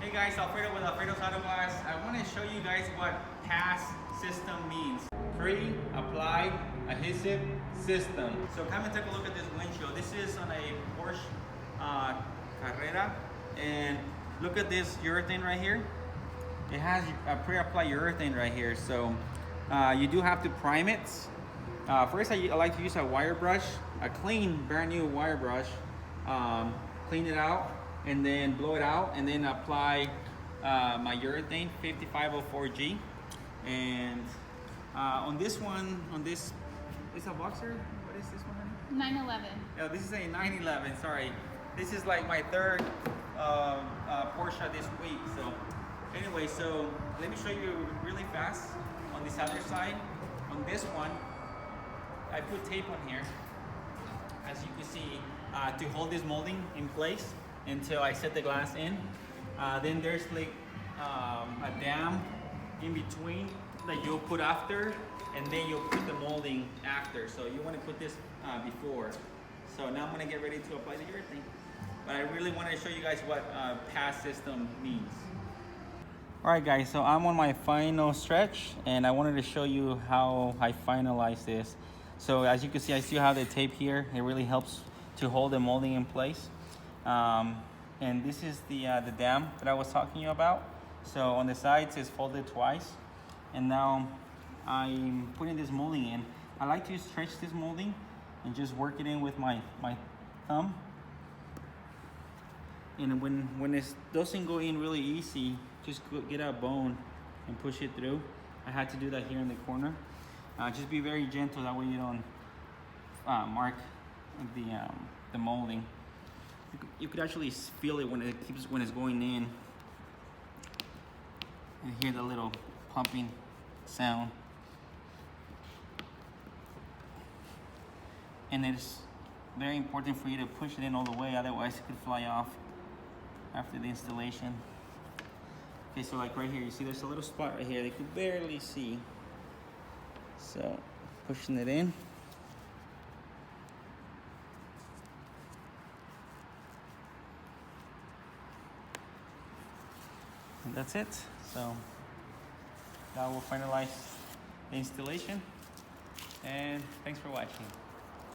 Hey guys, Alfredo with Alfredo's Auto Glass. I want to show you guys what pass system means. Pre-applied adhesive system. So come and take a look at this windshield. This is on a Porsche Carrera, and look at this urethane right here. It has a pre-applied urethane right here, so you do have to prime it. First, I like to use a wire brush, a clean, brand new wire brush. Clean it out and then blow it out, and then apply my urethane 5504G. And on this one, it's a Boxer. What is this one? 911. No, this is a 911. Sorry, this is like my third Porsche this week. So anyway, so let me show you really fast on this other side. On this one, I put tape on here, as you can see, to hold this molding in place until I set the glass in. Then there's like a dam in between that you'll put after, and then you'll put the molding after. So you want to put this before. So now I'm going to get ready to apply the urethane. But I really want to show you guys what pass system means. Alright guys, so I'm on my final stretch, and I wanted to show you how I finalize this. So as you can see, I still have the tape here. It really helps to hold the molding in place. And this is the dam that I was talking to you about. So on the sides it's folded twice. And now I'm putting this molding in. I like to stretch this molding and just work it in with my thumb. And when it doesn't go in really easy, just get a bone and push it through. I had to do that here in the corner. Just be very gentle, that way you don't mark the molding. You could actually feel it when it's going in, and hear the little pumping sound. And it's very important for you to push it in all the way, otherwise it could fly off after the installation. Okay, so like right here, you see there's a little spot right here they could barely see. So pushing it in. And that's it. So that will finalize the installation. And thanks for watching.